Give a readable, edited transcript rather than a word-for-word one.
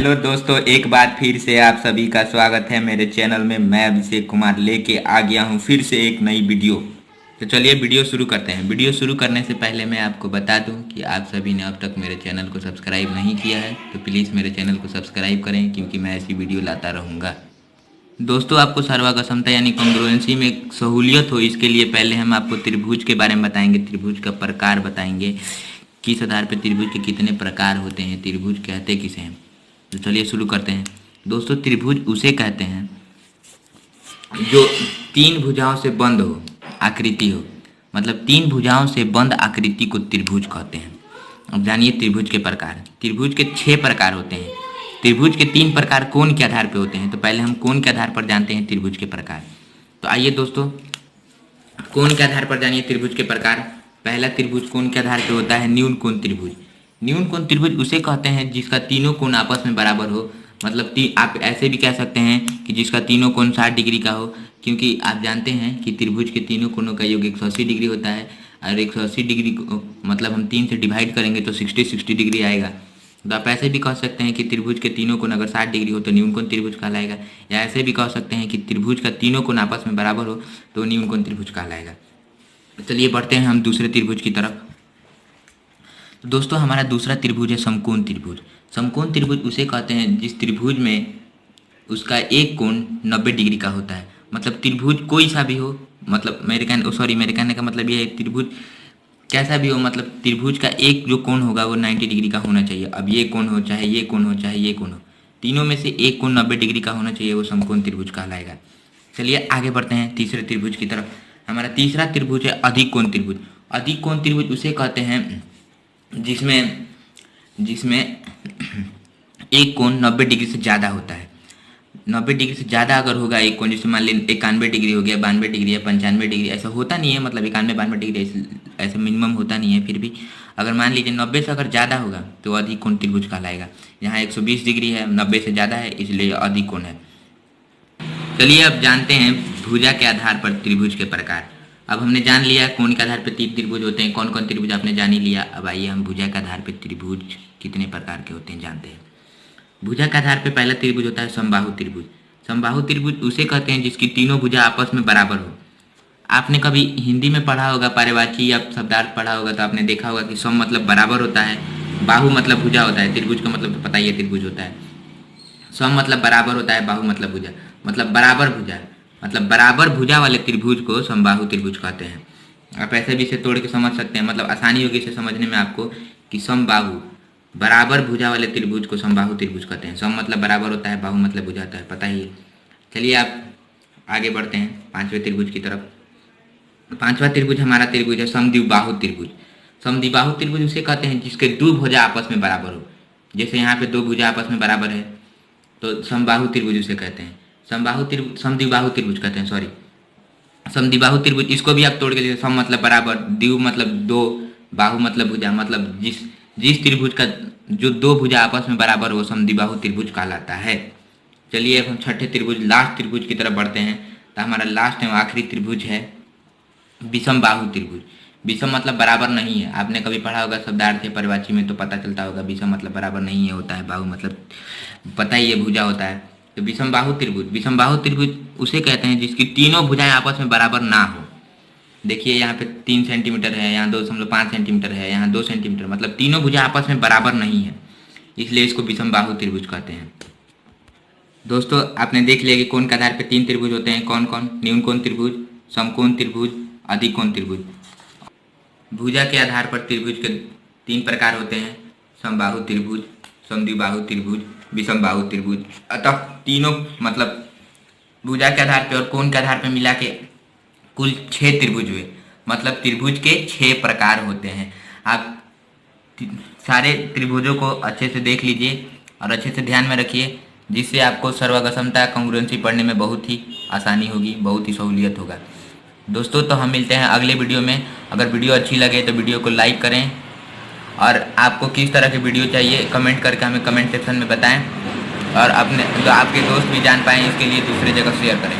Hello दोस्तों, एक बार फिर से आप सभी का स्वागत है मेरे चैनल में। मैं अभिषेक कुमार लेके आ गया हूँ फिर से एक नई वीडियो। तो चलिए वीडियो शुरू करते हैं। वीडियो शुरू करने से पहले मैं आपको बता दूं कि आप सभी ने अब तक मेरे चैनल को सब्सक्राइब नहीं किया है तो प्लीज़ मेरे चैनल को सब्सक्राइब करें, क्योंकि मैं ऐसी वीडियो लाता रहूँगा। दोस्तों, आपको सर्वागमता यानी कॉन्ग्रुएंसी में सहूलियत हो, इसके लिए पहले हम आपको त्रिभुज के बारे में बताएंगे। त्रिभुज का प्रकार बताएंगे, किस आधार पर त्रिभुज के कितने प्रकार होते हैं, त्रिभुज कहते किसे हैं। तो चलिए शुरू करते हैं। दोस्तों, त्रिभुज उसे कहते हैं जो तीन भुजाओं से बंद हो, आकृति हो, मतलब तीन भुजाओं से बंद आकृति को त्रिभुज कहते हैं। अब जानिए त्रिभुज के प्रकार। त्रिभुज के 6 प्रकार होते हैं। त्रिभुज के 3 प्रकार कोण के आधार पर होते हैं। तो पहले हम कोण के आधार पर जानते हैं त्रिभुज के प्रकार। तो आइए दोस्तों, कोण के आधार पर जानिए त्रिभुज के प्रकार। पहला त्रिभुज कोण के आधार पर होता है न्यून कोण त्रिभुज। न्यून कोण त्रिभुज उसे कहते हैं जिसका तीनों कोण आपस में बराबर हो, मतलब आप ऐसे भी कह सकते हैं कि जिसका तीनों कोण 60 डिग्री का हो, क्योंकि आप जानते हैं कि त्रिभुज के तीनों कोणों का योग 180 डिग्री होता है। और 180 डिग्री को मतलब हम 3 से डिवाइड करेंगे तो 60 डिग्री आएगा। तो आप ऐसे भी कह सकते हैं कि त्रिभुज के तीनों कोण अगर 60 डिग्री हो तो न्यून कोण त्रिभुज कहलाएगा, या ऐसे भी कह सकते हैं कि त्रिभुज का तीनों कोण आपस में बराबर हो तो न्यून कोण त्रिभुज कहलाएगा। चलिए बढ़ते हैं हम दूसरे त्रिभुज की तरफ। तो दोस्तों, हमारा दूसरा त्रिभुज है समकोण त्रिभुज। समकोण त्रिभुज उसे कहते हैं जिस त्रिभुज में उसका एक कोण 90 डिग्री का होता है। मतलब त्रिभुज कोई सा भी हो, मतलब मेरे कहने का मतलब ये है त्रिभुज कैसा भी हो, मतलब त्रिभुज का एक जो कोण होगा वो 90 डिग्री का होना चाहिए। अब ये कोण हो, चाहे ये कोण हो, चाहे ये कोण हो, तीनों में से एक कोण 90 डिग्री का होना चाहिए, वो समकोण त्रिभुज कहलाएगा। चलिए आगे बढ़ते हैं तीसरे त्रिभुज की तरफ। हमारा तीसरा त्रिभुज है अधिक कोण त्रिभुज। अधिक कोण त्रिभुज उसे कहते हैं जिसमें एक कोण 90 डिग्री से ज़्यादा होता है। 90 डिग्री से ज़्यादा अगर होगा एक कोण, जैसे मान लीजिए 91 डिग्री हो गया, 92 डिग्री है, 95 डिग्री, ऐसा होता नहीं है। मतलब 91-92 डिग्री ऐसे मिनिमम होता नहीं है। फिर भी अगर मान लीजिए 90 से अगर ज़्यादा होगा तो अधिक कोण त्रिभुज कहलाएगा। यहाँ 120 डिग्री है, 90 से ज़्यादा है, इसलिए अधिक कोण है। चलिए अब जानते हैं भुजा के आधार पर त्रिभुज के प्रकार। अब हमने जान लिया कोण के आधार पर 3 त्रिभुज होते हैं। कौन कौन त्रिभुज आपने जान ही लिया। अब आइए हम भुजा के आधार पर त्रिभुज कितने प्रकार के होते हैं जानते हैं। भुजा के आधार पर पहला त्रिभुज होता है समबाहु त्रिभुज। समबाहु त्रिभुज उसे कहते हैं जिसकी तीनों भुजा आपस में बराबर हो। आपने कभी हिंदी में पढ़ा होगा, पर्यायवाची या शब्दार्थ पढ़ा होगा, तो आपने देखा होगा कि सम मतलब बराबर होता है, बाहु मतलब भुजा होता है। त्रिभुज का मतलब तो पता ही है, त्रिभुज होता है। सम मतलब बराबर होता है, बाहु मतलब भुजा, मतलब बराबर भुजा, मतलब बराबर भुजा वाले त्रिभुज को समबाहु त्रिभुज कहते हैं। आप ऐसे भी इसे तोड़ के समझ सकते हैं, मतलब आसानी होगी इसे समझने में आपको कि समबाहु बराबर भुजा वाले त्रिभुज को समबाहु त्रिभुज कहते हैं। सम मतलब बराबर होता है, बाहु मतलब भुजा होता है, पता ही है। चलिए आप आगे बढ़ते हैं 5वें त्रिभुज की तरफ। 5वां त्रिभुज हमारा त्रिभुज है समद्विबाहु त्रिभुज। समद्विबाहु त्रिभुज उसे कहते हैं जिसके 2 भुजा आपस में बराबर हो। जैसे यहाँ पे 2 भुजा आपस में बराबर है तो समबाहु त्रिभुज उसे कहते हैं। समद्विबाहु त्रिभुज कहते हैं, सॉरी समद्विबाहु त्रिभुज। इसको भी आप तोड़ के जैसे सम मतलब बराबर, द्वि मतलब 2, बाहु मतलब भुजा, मतलब जिस त्रिभुज का जो 2 भुजा आपस में बराबर हो समद्विबाहु त्रिभुज कहलाता है। चलिए अब हम 6ठे त्रिभुज लास्ट त्रिभुज की तरफ बढ़ते हैं। तो हमारा लास्ट एवं आखिरी त्रिभुज है विषमबाहु त्रिभुज। विषम मतलब बराबर नहीं है। आपने कभी पढ़ा होगा शब्दार्थ या पर्यायवाची में तो पता चलता होगा विषम मतलब बराबर नहीं है होता है, बाहु मतलब पता ही है भुजा होता है। तो विषमबाहु त्रिभुज उसे कहते हैं जिसकी तीनों भुजाएं आपस में बराबर ना हो। देखिए यहाँ पे 3 सेंटीमीटर है, यहाँ 2.5 सेंटीमीटर है, यहाँ 2 सेंटीमीटर, मतलब तीनों भुजा आपस में बराबर नहीं है, इसलिए इसको विषमबाहु त्रिभुज कहते हैं। दोस्तों, आपने देख लिया कि कोण के आधार पर 3 त्रिभुज होते हैं। कौन कौन? न्यून कोण त्रिभुज, समकोण त्रिभुज, अधिक कोण त्रिभुज। भुजा के आधार पर त्रिभुज के 3 प्रकार होते हैं, समबाहु त्रिभुज, समद्विबाहु त्रिभुज, विषमबाहु त्रिभुज। अतः तीनों मतलब भुजा के आधार पर और कोण के आधार पर मिला के कुल 6 त्रिभुज हुए। मतलब त्रिभुज के 6 प्रकार होते हैं। आप सारे त्रिभुजों को अच्छे से देख लीजिए और अच्छे से ध्यान में रखिए, जिससे आपको सर्वगमता कॉन्ग्रुएंसी पढ़ने में बहुत ही आसानी होगी, बहुत ही सहूलियत होगा। दोस्तों, तो हम मिलते हैं अगले वीडियो में। अगर वीडियो अच्छी लगे तो वीडियो को लाइक करें, और आपको किस तरह की वीडियो चाहिए कमेंट करके हमें कमेंट सेक्शन में बताएं, और अपने जो आपके दोस्त भी जान पाएँ इसके लिए दूसरे जगह शेयर करें।